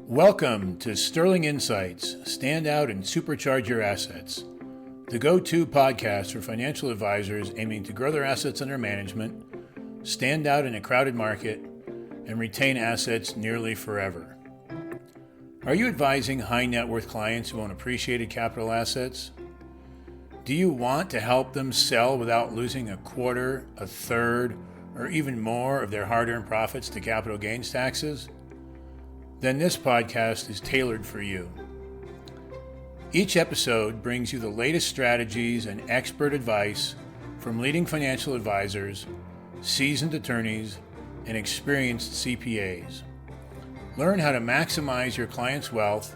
Welcome to Sterling Insights, Stand Out and Supercharge Your Assets, the go-to podcast for financial advisors aiming to grow their assets under management, stand out in a crowded market, and retain assets nearly forever. Are you advising high net worth clients who own appreciated capital assets? Do you want to help them sell without losing a quarter, a third, or even more of their hard-earned profits to capital gains taxes? Then this podcast is tailored for you. Each episode brings you the latest strategies and expert advice from leading financial advisors, seasoned attorneys, and experienced CPAs. Learn how to maximize your clients' wealth,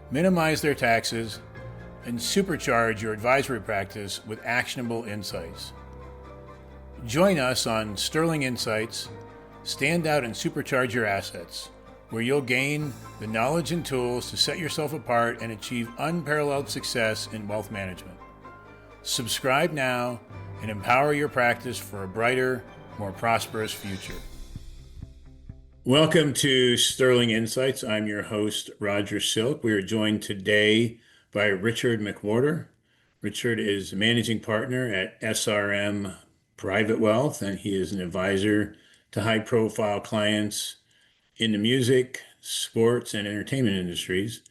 minimize their taxes, and supercharge your advisory practice with actionable insights. Join us on Sterling Insights, Stand Out and Supercharge Your Assets, where you'll gain the knowledge and tools to set yourself apart and achieve unparalleled success in wealth management. Subscribe now and empower your practice for a brighter, more prosperous future. Welcome to Sterling Insights. I'm your host, Roger Silk. We are joined today by Richard McWhorter. Richard is Managing Partner at SRM Private Wealth, and he is an advisor to high-profile clients in the music, sports, and entertainment industries.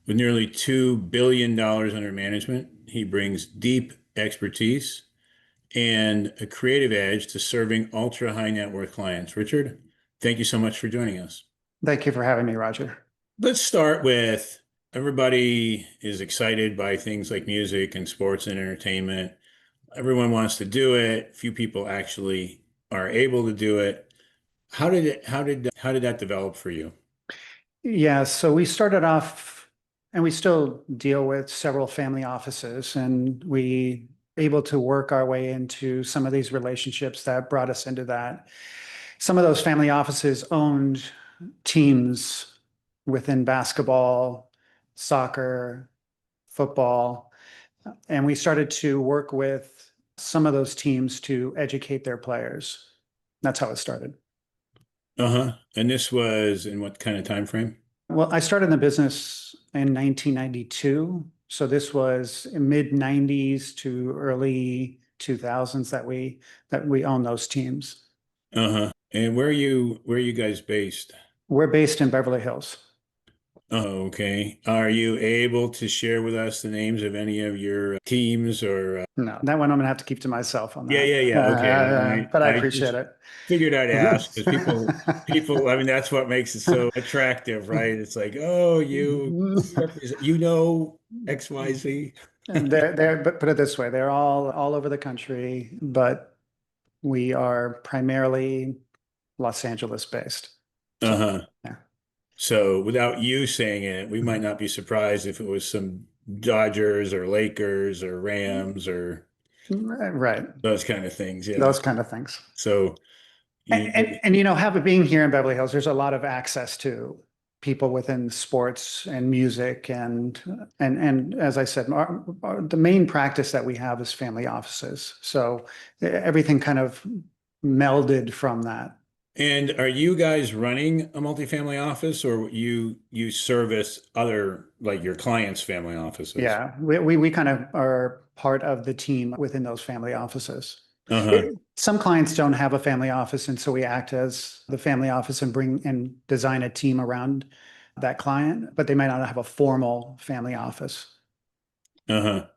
With nearly $2 billion under management, he brings deep expertise and a creative edge to serving ultra high net worth clients. Richard, thank you so much for joining us. Thank you for having me, Roger. Let's start with everybody is excited by things like music and sports and entertainment. Everyone wants to do it. Few people actually are able to do it. How did that develop for you? Yeah, so we started off, and we still deal with several family offices, and we were able to work our way into some of these relationships that brought us into that. Some of those family offices owned teams within basketball, soccer, football, and we started to work with some of those teams to educate their players. That's how it started. And this was in what kind of time frame? Well, I started in the business in 1992. So this was mid 90s to early 2000s that we own those teams. And where are you guys based? We're based in Beverly Hills. Oh, okay. Are you able to share with us the names of any of your teams or? No, that one I'm gonna have to keep to myself on that. Yeah. Okay. But I appreciate it. Figured I'd ask because people, I mean, that's what makes it so attractive, right? It's like, oh, you know, XYZ. But put it this way, they're all over the country, but we are primarily Los Angeles based. Yeah. So without you saying it, we might not be surprised if it was some Dodgers or Lakers or Rams or right, those kind of things. Yeah, those kind of things. So, being here in Beverly Hills, there's a lot of access to people within sports and music, and as I said, the main practice that we have is family offices. So everything kind of melded from that. And are you guys running a multifamily office, or you service other, like your clients' family offices? Yeah, we kind of are part of the team within those family offices. Some clients don't have a family office, and so we act as the family office and bring and design a team around that client, but they might not have a formal family office. So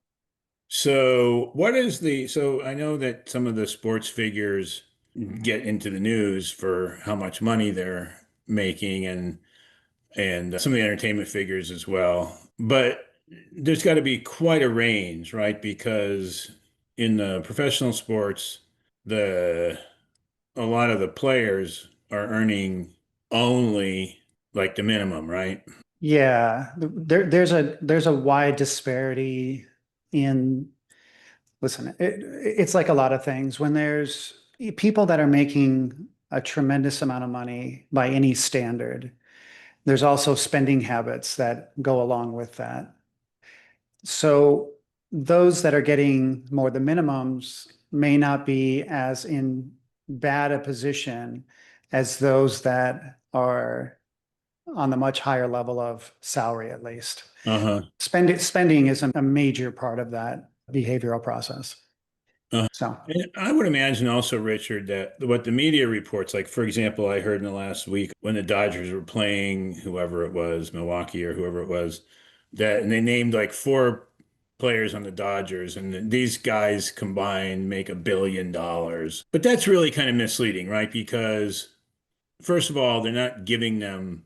so I know that some of the sports figures get into the news for how much money they're making and some of the entertainment figures as well. But there's got to be quite a range, right? Because in the professional sports, a lot of the players are earning only like the minimum, right? Yeah, there's a wide disparity in, listen, it's like a lot of things. When there's people that are making a tremendous amount of money by any standard, there's also spending habits that go along with that. So those that are getting more the minimums may not be as in bad a position as those that are on the much higher level of salary, at least. Uh-huh. Spending is a major part of that behavioral process. Uh-huh. So, And I would imagine also, Richard, that what the media reports, like for example, I heard in the last week when the Dodgers were playing whoever it was, Milwaukee or whoever it was, that and they named like four players on the Dodgers, and these guys combined make $1 billion. But that's really kind of misleading, right? Because first of all, they're not giving them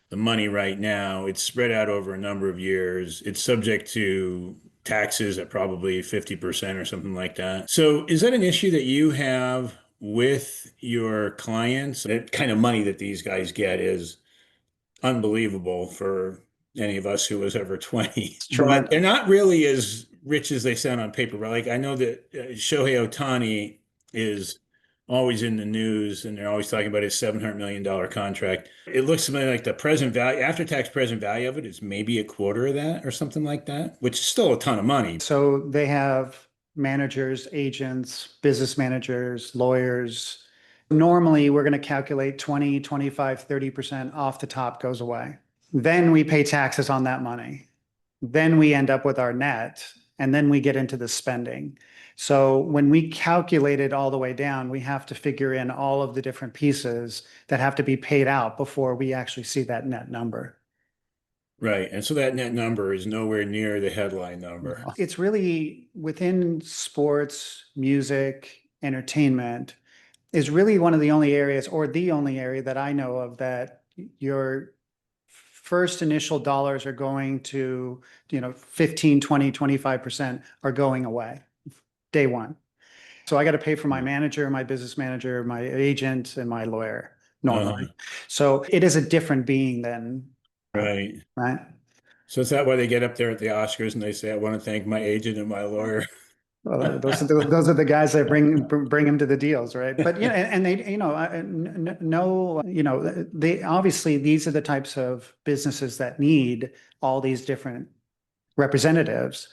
the money right now. It's spread out over a number of years. It's subject to taxes at probably 50% or something like that. So, is that an issue that you have with your clients? That kind of money that these guys get is unbelievable for any of us who was ever 20. it's But tremendous. they're not really as rich as they sound on paper. But like I know that Shohei Ohtani is always in the news and they're always talking about his $700 million contract. It looks to me like the present value, after tax present value of it is maybe a quarter of that or something like that, which is still a ton of money. So they have managers, agents, business managers, lawyers. Normally, we're going to calculate 20, 25, 30% off the top goes away. Then we pay taxes on that money. Then we end up with our net, and then we get into the spending. So when we calculate it all the way down, we have to figure in all of the different pieces that have to be paid out before we actually see that net number. Right. And so that net number is nowhere near the headline number. It's really within sports, music, entertainment is really one of the only areas or the only area that I know of that your first initial dollars are going to, 15, 20, 25% are going away day one. So I got to pay for my manager, my business manager, my agent, and my lawyer normally. So it is a different being than, Right. right? So is that why they get up there at the Oscars and they say, I want to thank my agent and my lawyer? Well, those are the guys that bring him to the deals, right? But and they, no, they obviously these are the types of businesses that need all these different representatives.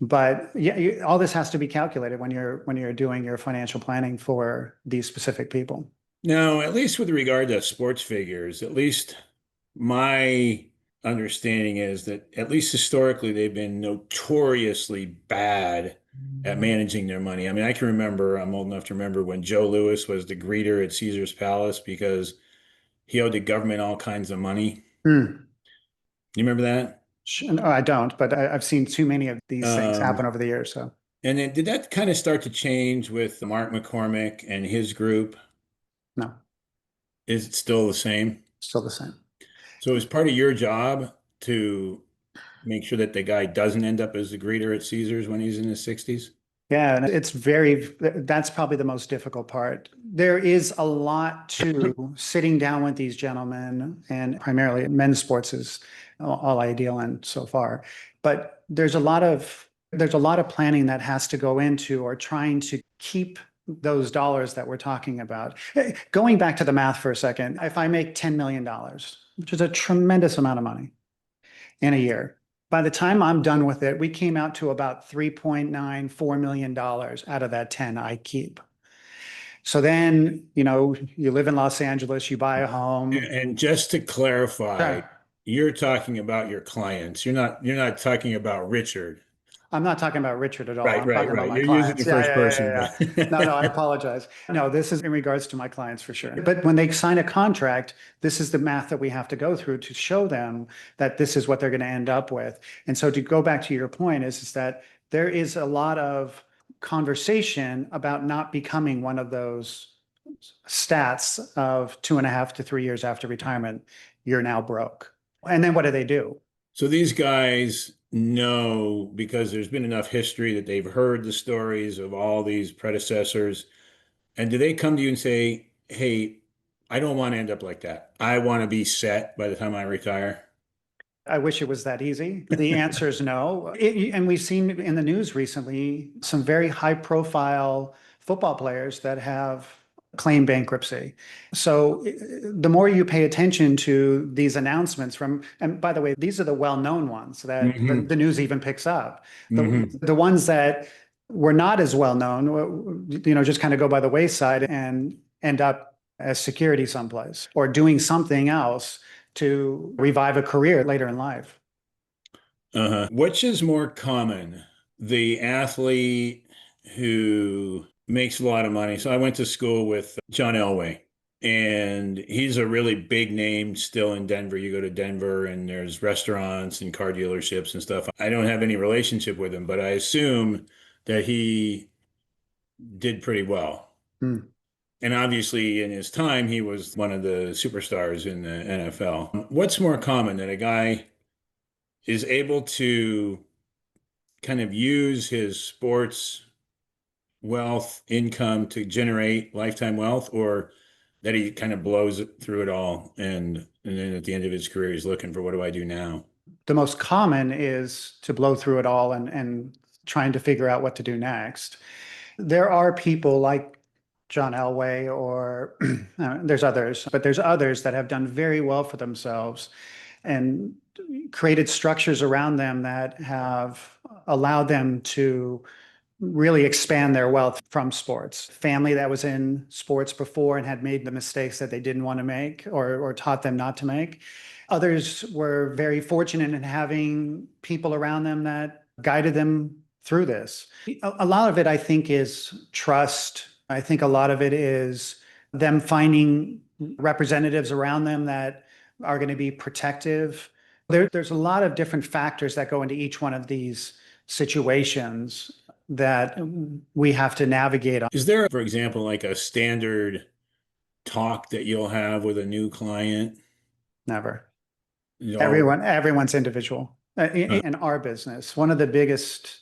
But yeah, all this has to be calculated when you're doing your financial planning for these specific people. Now, at least with regard to sports figures, at least my understanding is that at least historically they've been notoriously bad at managing their money. I mean, I can remember, I'm old enough to remember when Joe Louis was the greeter at Caesar's Palace because he owed the government all kinds of money. Hmm. You remember that? No, I don't, but I've seen too many of these things Um, happen over the years. So and then did that kind of start to change with Mark McCormick and his group? no, Is it still the same? still the same. So is part of your job to make sure that the guy doesn't end up as the greeter at Caesars when he's in his 60s? Yeah, and that's probably the most difficult part. There is a lot to sitting down with these gentlemen, and primarily men's sports is all I deal in so far. But there's a lot of planning that has to go into or trying to keep those dollars that we're talking about. Going back to the math for a second, if I make $10 million, which is a tremendous amount of money in a year. By the time I'm done with it, we came out to about $3.94 million out of that 10 I keep. So then, you live in Los Angeles, you buy a home. And just to clarify, Sure. you're talking about your clients. You're not talking about Richard. I'm not talking about Richard at all. Right, I'm right, talking about right. my You're using the clients. Yeah, first yeah, yeah, person, yeah, yeah. No, no, I but apologize. No, this is in regards to my clients for sure. But when they sign a contract, this is the math that we have to go through to show them that this is what they're going to end up with. And so to go back to your point is that there is a lot of conversation about not becoming one of those stats of 2.5 to 3 years after retirement, you're now broke. And then what do they do? so these guys know because there's been enough history that they've heard the stories of all these predecessors. And do they come to you and say, hey, I don't want to end up like that. I want to be set by the time I retire? I wish it was that easy. The answer is no. And we've seen in the news recently some very high profile football players that have claimed bankruptcy. So the more you pay attention to these announcements and by the way, these are the well-known ones that Hmm. the news even picks up. Hmm. The ones that were not as well known, just kind of go by the wayside and end up as security someplace or doing something else to revive a career later in life. Which is more common, the athlete who makes a lot of money? So I went to school with John Elway, and he's a really big name still in Denver. You go to Denver and there's restaurants and car dealerships and stuff. I don't have any relationship with him, but I assume that he did pretty well. Hmm. And obviously, in his time, he was one of the superstars in the NFL. What's more common, that a guy is able to kind of use his sports wealth income to generate lifetime wealth, or that he kind of blows through it all and then at the end of his career he's looking for, what do I do now? The most common is to blow through it all and trying to figure out what to do next. There are people like John Elway, or there's others, but there's others that have done very well for themselves and created structures around them that have allowed them to really expand their wealth from sports. Family that was in sports before and had made the mistakes that they didn't want to make, or taught them not to make. Others were very fortunate in having people around them that guided them through this. A lot of it, I think, is trust. I think a lot of it is them finding representatives around them that are going to be protective. There's a lot of different factors that go into each one of these situations that we have to navigate on. Is there, for example, like a standard talk that you'll have with a new client? Never. Oh, Everyone's individual. In our business, one of the biggest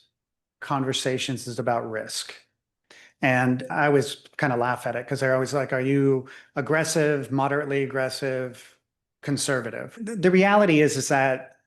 conversations is about risk. And I always kind of laugh at it because they're always like, are you aggressive, moderately aggressive, conservative? The reality is that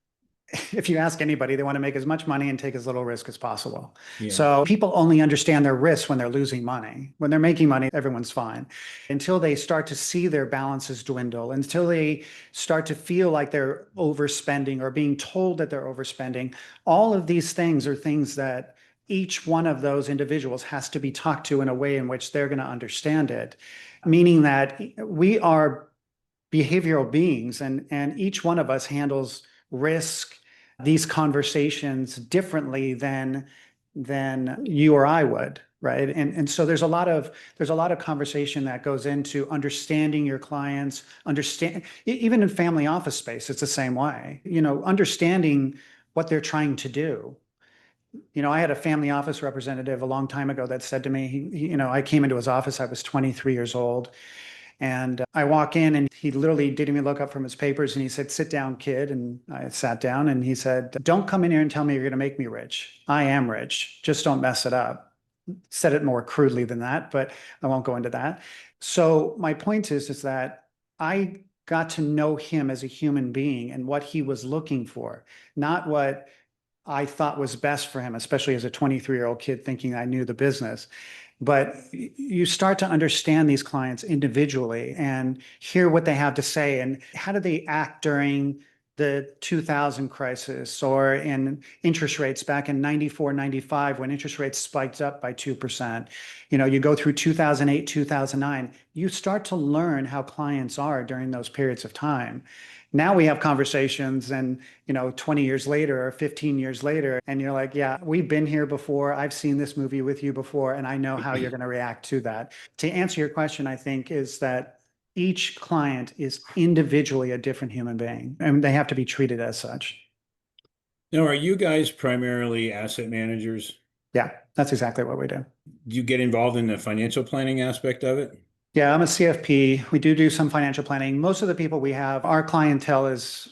if you ask anybody, they want to make as much money and take as little risk as possible. yeah. So people only understand their risks when they're losing money. When they're making money, everyone's fine. Until they start to see their balances dwindle, until they start to feel like they're overspending or being told that they're overspending, all of these things are things that each one of those individuals has to be talked to in a way in which they're going to understand it. Meaning that we are behavioral beings, and each one of us handles risk, these conversations differently than you or I would, right? And so there's a lot of conversation that goes into understanding your clients, even in family office space, it's the same way. Understanding what they're trying to do. I had a family office representative a long time ago that said to me, I came into his office, I was 23 years old. And I walk in and he literally didn't even look up from his papers. And he said, sit down, kid. And I sat down and he said, don't come in here and tell me you're going to make me rich. I am rich. Just don't mess it up. Said it more crudely than that, but I won't go into that. So my point is that I got to know him as a human being and what he was looking for, not what I thought was best for him, especially as a 23-year-old kid thinking I knew the business. But you start to understand these clients individually and hear what they have to say and how do they act during the 2000 crisis or in interest rates back in 94, 95, when interest rates spiked up by 2%. You go through 2008, 2009, you start to learn how clients are during those periods of time. Now we have conversations and, 20 years later or 15 years later, and you're like, yeah, we've been here before. I've seen this movie with you before, and I know how you're going to react to that. To answer your question, I think is that each client is individually a different human being, and they have to be treated as such. Now, are you guys primarily asset managers? Yeah, that's exactly what we do. Do you get involved in the financial planning aspect of it? Yeah, I'm a CFP. We do some financial planning. Most of the people we have, our clientele is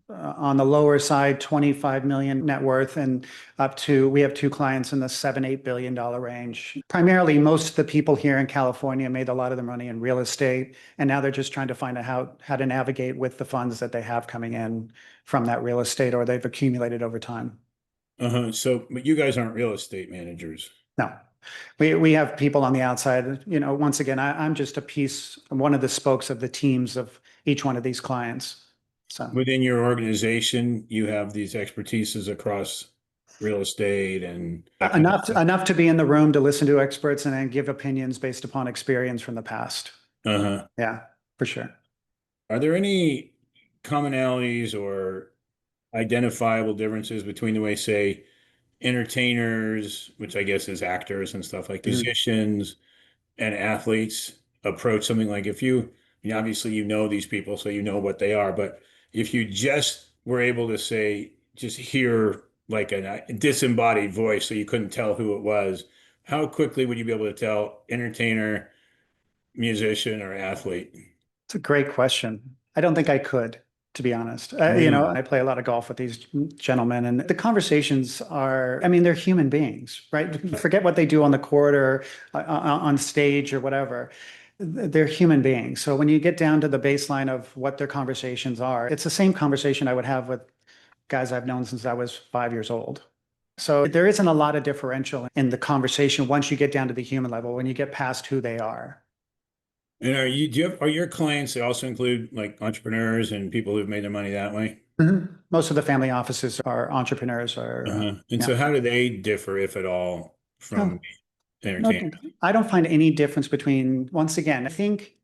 on the lower side, 25 million net worth, and we have two clients in the $7-8 billion range. Primarily, most of the people here in California made a lot of their money in real estate, and now they're just trying to find out how to navigate with the funds that they have coming in from that real estate or they've accumulated over time. So, but you guys aren't real estate managers. No. We have people on the outside. Once again, I'm just one of the spokes of the teams of each one of these clients. So within your organization, you have these expertises across real estate and enough to be in the room to listen to experts and then give opinions based upon experience from the past. Uh-huh. Yeah, for sure. Are there any commonalities or identifiable differences between the way, say, entertainers, which I guess is actors and stuff like Mhm. musicians and athletes approach something like if you, I mean, obviously you know these people, so you know what they are, but if you just were able to say, just hear like a disembodied voice so you couldn't tell who it was, how quickly would you be able to tell entertainer, musician, or athlete? It's a great question. I don't think I could, to be honest. Really? I play a lot of golf with these gentlemen, and the conversations are, I mean, they're human beings, right? Forget what they do on the court or on stage or whatever. They're human beings. So when you get down to the baseline of what their conversations are, it's the same conversation I would have with guys I've known since I was 5 years old. So there isn't a lot of differential in the conversation once you get down to the human level, when you get past who they are. And do you have, are your clients, they also include like entrepreneurs and people who've made their money that way? Mhm. Most of the family offices are entrepreneurs or, And yeah. so how do they differ, if at all, from No, no, entertainers? I don't find any difference between, once again, I think,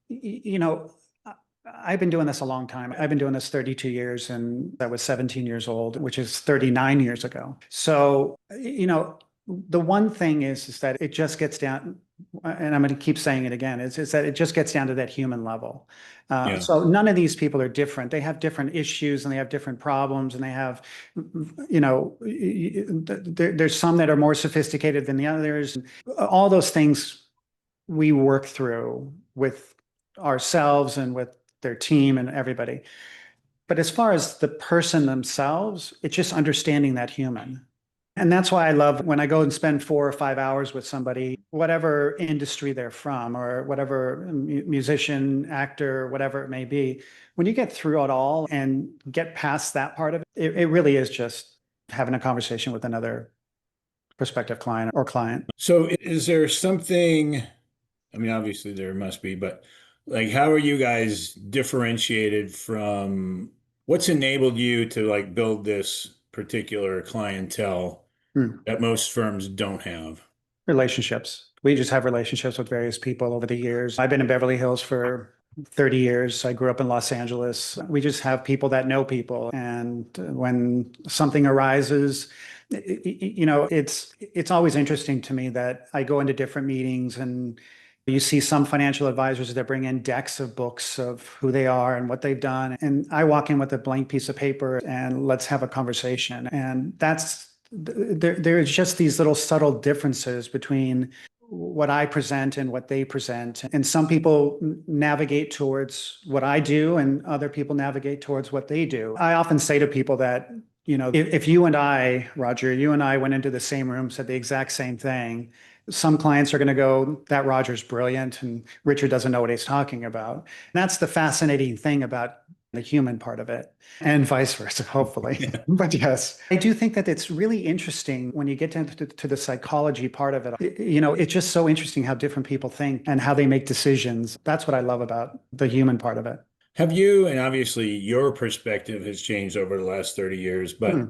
you know, I- I've been doing this a long time. I've been doing this 32 years and I was 17 years old, which is 39 years ago. So, the one thing is that it just gets down, and I'm going to keep saying it again, is that it just gets down to that human level. Yeah. So none of these people are different. They have different issues and they have different problems and they have, there's some that are more sophisticated than the others. All those things we work through with ourselves and with their team and everybody. But as far as the person themselves, it's just understanding that human. And that's why I love when I go and spend 4 or 5 hours with somebody, whatever industry they're from, or whatever musician, actor, whatever it may be. When you get through it all and get past that part of it, it really is just having a conversation with another prospective client or client. So is there something, I mean, obviously there must be, but like, how are you guys differentiated from what's enabled you to like build this particular clientele Hmm. that most firms don't have? Relationships. We just have relationships with various people over the years. I've been in Beverly Hills for 30 years. I grew up in Los Angeles. We just have people that know people. And when something arises, it's always interesting to me that I go into different meetings and you see some financial advisors that bring in decks of books of who they are and what they've done. And I walk in with a blank piece of paper and let's have a conversation. And there's just these little subtle differences between what I present and what they present. And some people navigate towards what I do, and other people navigate towards what they do. I often say to people that, if you and I, Roger, you and I went into the same room, said the exact same thing, some clients are going to go, that Roger's brilliant and Richard doesn't know what he's talking about. And that's the fascinating thing about the human part of it, and vice versa, hopefully. Yeah. But yes, I do think that it's really interesting when you get to the psychology part of it. It's just so interesting how different people think and how they make decisions. That's what I love about the human part of it. Have you, and obviously your perspective has changed over the last 30 years, but Hmm.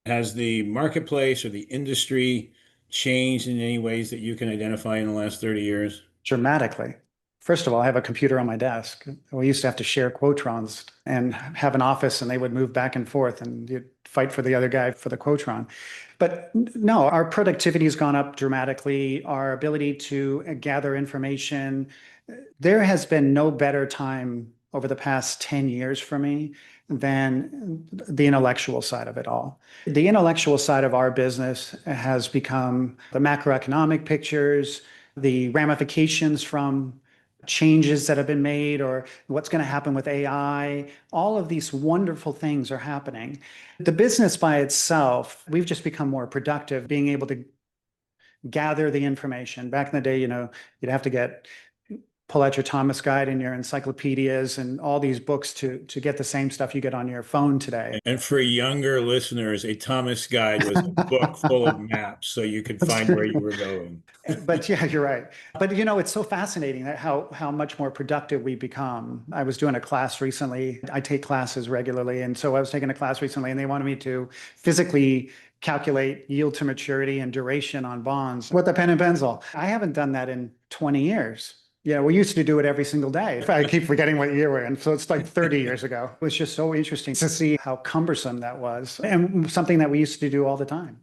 has the marketplace or the industry changed in any ways that you can identify in the last 30 years? Dramatically. First of all, I have a computer on my desk. We used to have to share Quotrons and have an office, and they would move back and forth, and you'd fight for the other guy for the Quotron. But no, our productivity has gone up dramatically. Our ability to gather information. There has been no better time over the past 10 years for me than the intellectual side of it all. The intellectual side of our business has become the macroeconomic pictures, the ramifications from changes that have been made, or what's going to happen with AI. All of these wonderful things are happening. The business by itself, we've just become more productive, being able to gather the information. Back in the day, you'd have to pull out your Thomas Guide and your encyclopedias and all these books to get the same stuff you get on your phone today. And for younger listeners, a Thomas Guide was a book full of maps so you could That's find where true. you were going. But yeah, you're right. But it's so fascinating that how much more productive we become. I was doing a class recently. I take classes regularly, and so I was taking a class recently, and they wanted me to physically calculate yield to maturity and duration on bonds with a pen and pencil. I haven't done that in 20 years. Yeah, we used to do it every single day. I keep forgetting what year we're in. So it's like 30 years ago. It was just so interesting to see how cumbersome that was and something that we used to do all the time.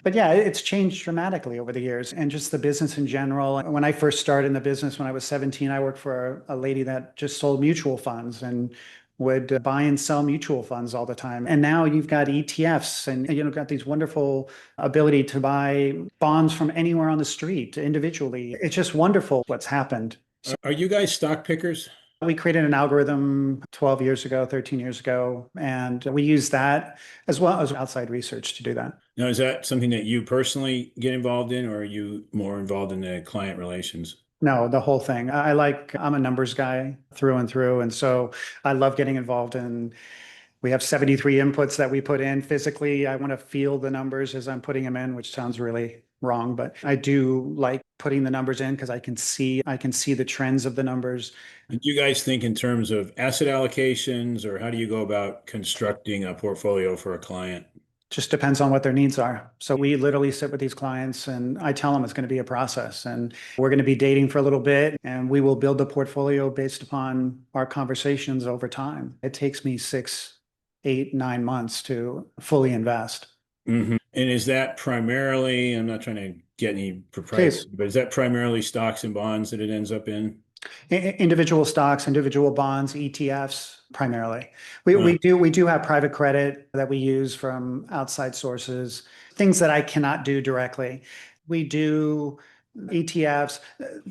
But yeah, it's changed dramatically over the years and just the business in general. When I first started in the business when I was 17, I worked for a lady that just sold mutual funds and would buy and sell mutual funds all the time. And now you've got ETFs and got these wonderful ability to buy bonds from anywhere on the street individually. It's just wonderful what's happened. Are you guys stock pickers? We created an algorithm 12 years ago, 13 years ago, and we use that as well as outside research to do that. Now, is that something that you personally get involved in, or are you more involved in the client relations? No, the whole thing. I'm a numbers guy through and through. And so I love getting involved in, we have 73 inputs that we put in physically. I want to feel the numbers as I'm putting them in, which sounds really wrong, but I do like putting the numbers in because I can see the trends of the numbers. Do you guys think in terms of asset allocations, or how do you go about constructing a portfolio for a client? Just depends on what their needs are. So we literally sit with these clients and I tell them it's going to be a process and we're going to be dating for a little bit and we will build the portfolio based upon our conversations over time. It takes me 6, 8, 9 months to fully invest. And is that primarily, I'm not trying to get any Please. proprietary, but is that primarily stocks and bonds that it ends up in? Individual stocks, individual bonds, ETFs primarily. We do have private credit that we use from outside sources, things that I cannot do directly. We do ETFs.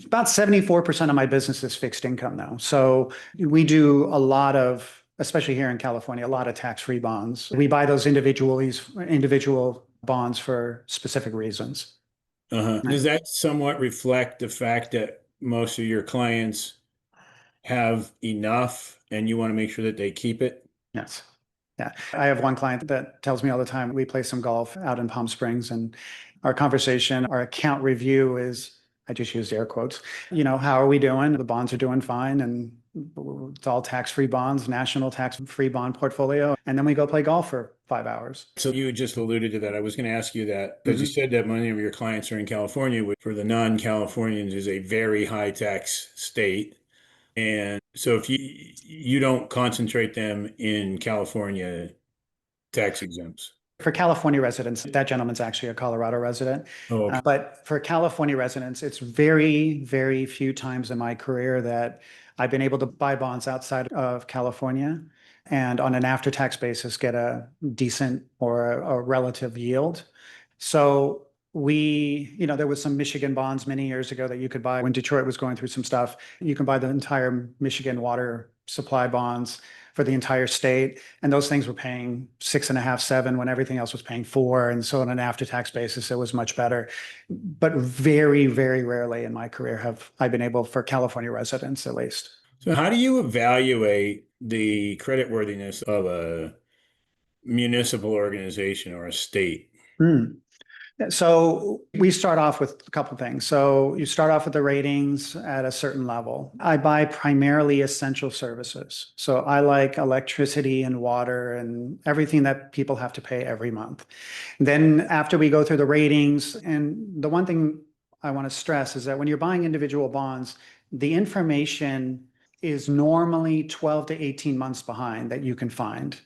About 74% of my business is fixed income now. So we do a lot of, especially here in California, a lot of tax-free bonds. We buy those individual bonds for specific reasons. Does that somewhat reflect the fact that most of your clients have enough and you want to make sure that they keep it? Yes. Yeah. I have one client that tells me all the time, we play some golf out in Palm Springs and our conversation, our account review is, I just used air quotes, how are we doing? The bonds are doing fine. And it's all tax-free bonds, national tax-free bond portfolio. And then we go play golf for 5 hours. So you just alluded to that. I was going to ask you that because you said that many of your clients are in California, which for the non-Californians is a very high tax state. And so if you don't concentrate them in California tax exempts. For California residents, that gentleman's actually a Colorado resident. Oh, okay. But for California residents, it's very, very few times in my career that I've been able to buy bonds outside of California and on an after-tax basis get a decent or a relative yield. So there was some Michigan bonds many years ago that you could buy when Detroit was going through some stuff. You can buy the entire Michigan water supply bonds for the entire state. And those things were paying 6.5, 7 when everything else was paying 4. And so on an after-tax basis, it was much better. But very, very rarely in my career have I been able, for California residents at least. So how do you evaluate the creditworthiness of a municipal organization or a state? So we start off with a couple of things. So you start off with the ratings at a certain level. I buy primarily essential services. So I like electricity and water and everything that people have to pay every month. Then after we go through the ratings, and the one thing I want to stress is that when you're buying individual bonds, the information is normally 12 to 18 months behind that you can find,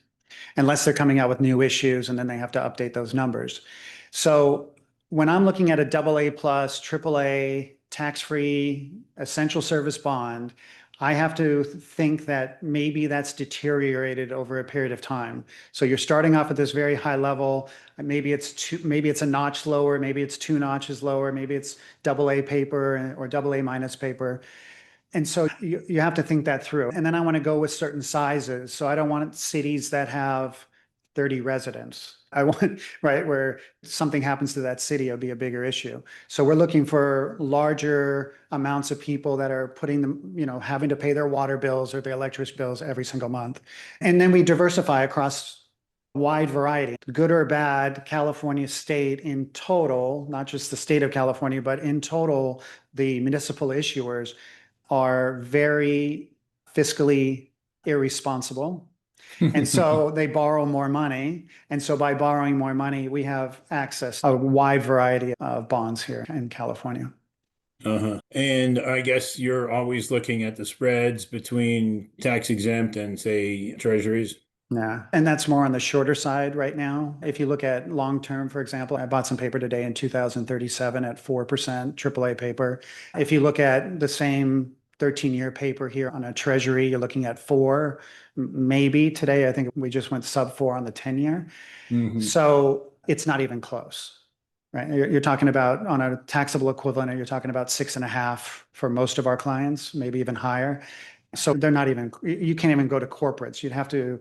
unless they're coming out with new issues and then they have to update those numbers. So when I'm looking at a AA plus, AAA, tax-free, essential service bond, I have to think that maybe that's deteriorated over a period of time. So you're starting off at this very high level. Maybe it's a notch lower, maybe it's 2 notches lower, maybe it's AA paper or AA minus paper. And so you have to think that through. And then I want to go with certain sizes. So I don't want cities that have 30 residents. I want, right, where something happens to that city, it'll be a bigger issue. So we're looking for larger amounts of people that are putting them, having to pay their water bills or their electric bills every single month. And then we diversify across a wide variety, good or bad. California state in total, not just the state of California, but in total, the municipal issuers are very fiscally irresponsible. And so they borrow more money. And so by borrowing more money, we have access to a wide variety of bonds here in California. Uh-huh. And I guess you're always looking at the spreads between tax exempt and say treasuries. Yeah. And that's more on the shorter side right now. If you look at long term, for example, I bought some paper today in 2037 at 4% AAA paper. If you look at the same 13-year paper here on a treasury, you're looking at four, maybe today. I think we just went sub four on the 10-year. Hmm. So it's not even close, right? You're talking about on a taxable equivalent, you're talking about 6.5 for most of our clients, maybe even higher. So they're not even, you can't even go to corporates. You'd have to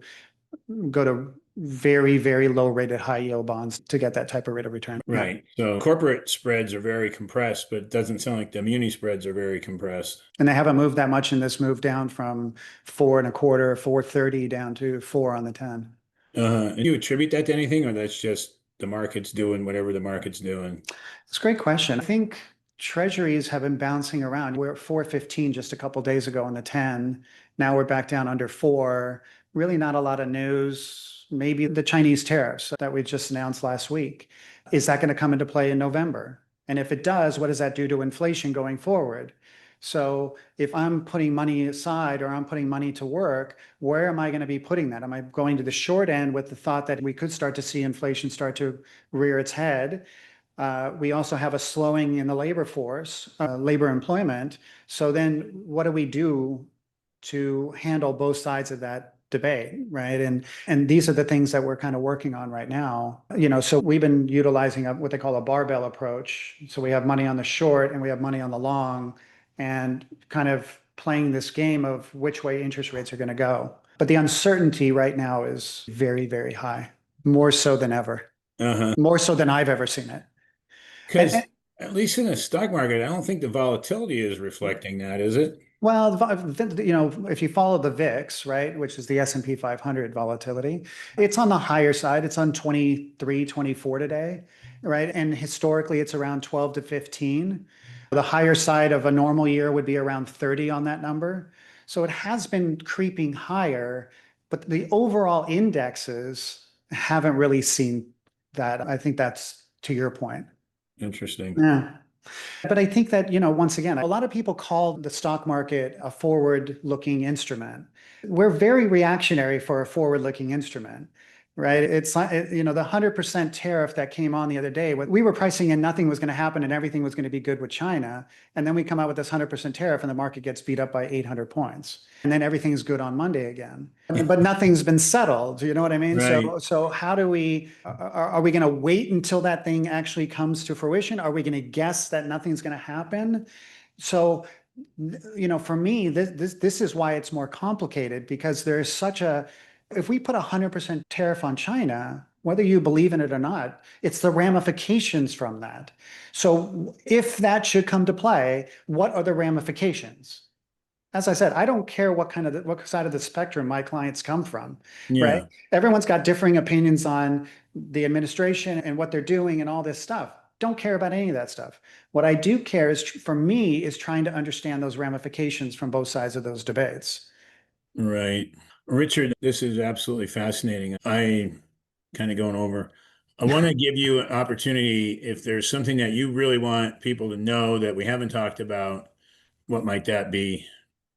go to very, very low rated high yield bonds to get that type of rate of return. Yeah. Right. So corporate spreads are very compressed, but it doesn't sound like the muni spreads are very compressed. And they haven't moved that much in this move down from 4.25, 4.30 down to four on the 10. And you attribute that to anything, or that's just the market's doing whatever the market's doing? It's a great question. I think treasuries have been bouncing around. We're at 4.15 just a couple days ago on the 10. Now we're back down under four. Really not a lot of news. Maybe the Chinese tariffs that we just announced last week. Is that going to come into play in November? And if it does, what does that do to inflation going forward? So if I'm putting money aside or I'm putting money to work, where am I going to be putting that? Am I going to the short end with the thought that we could start to see inflation start to rear its head? We also have a slowing in the labor force, labor employment. So then what do we do to handle both sides of that debate, right? And these are the things that we're kind of working on right now. So we've been utilizing what they call a barbell approach. So we have money on the short and we have money on the long, and kind of playing this game of which way interest rates are going to go. But the uncertainty right now is very, very high, more so than ever, Uh-huh. more so than I've ever seen it. And, Because at least in the stock market, I don't think the volatility is reflecting that, is it? well, if you follow the VIX, right, which is the S&P 500 volatility, it's on the higher side. It's on 23, 24 today, right? And historically, it's around 12 to 15. The higher side of a normal year would be around 30 on that number. So it has been creeping higher, but the overall indexes haven't really seen that. I think that's to your point. Interesting. Yeah. But I think that, once again, a lot of people call the stock market a forward-looking instrument. We're very reactionary for a forward-looking instrument, right? It's the 100% tariff that came on the other day. We were pricing in nothing was going to happen and everything was going to be good with China. And then we come out with this 100% tariff and the market gets beat up by 800 points. And then everything's good on Monday again. But nothing's been settled. You know what I mean? Right. So how do are we going to wait until that thing actually comes to fruition? Are we going to guess that nothing's going to happen? So, for me, this is why it's more complicated, because there's if we put 100% tariff on China, whether you believe in it or not, it's the ramifications from that. So if that should come to play, what are the ramifications? As I said, I don't care what side of the spectrum my clients come from, right? Yeah. Everyone's got differing opinions on the administration and what they're doing and all this stuff. Don't care about any of that stuff. What I do care is, for me, is trying to understand those ramifications from both sides of those debates. Right. Richard, this is absolutely fascinating. I kind of going over. I want to give you an opportunity if there's something that you really want people to know that we haven't talked about, what might that be?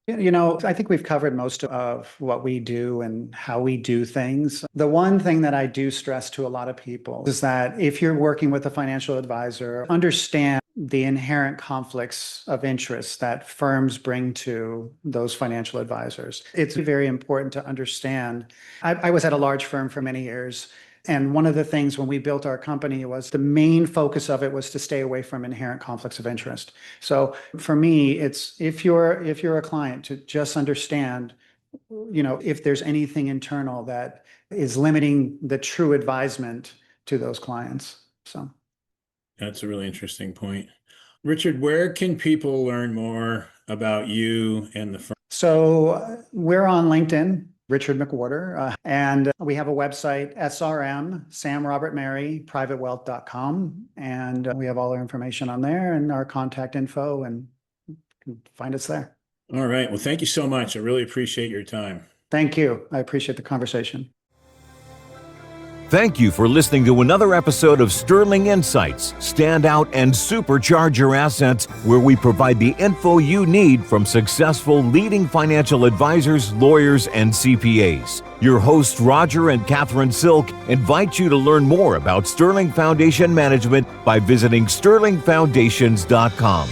I think we've covered most of what we do and how we do things. The one thing that I do stress to a lot of people is that if you're working with a financial advisor, understand the inherent conflicts of interest that firms bring to those financial advisors. It's very important to understand. I was at a large firm for many years. And one of the things when we built our company was the main focus of it was to stay away from inherent conflicts of interest. So for me, it's if you're a client, to just understand, if there's anything internal that is limiting the true advisement to those clients. So That's a really interesting point. Richard, where can people learn more about you and the firm? we're on LinkedIn, Richard McWhorter, and we have a website, SRM, Sam Robert Mary, privatewealth.com. And we have all our information on there and our contact info, and you can find us there. All right. Well, thank you so much. I really appreciate your time. Thank you. I appreciate the conversation. Thank you for listening to another episode of Sterling Insights, Stand Out and Supercharge Your Assets, where we provide the info you need from successful leading financial advisors, lawyers, and CPAs. Your hosts, Roger and Catherine Silk, invite you to learn more about Sterling Foundation Management by visiting sterlingfoundations.com.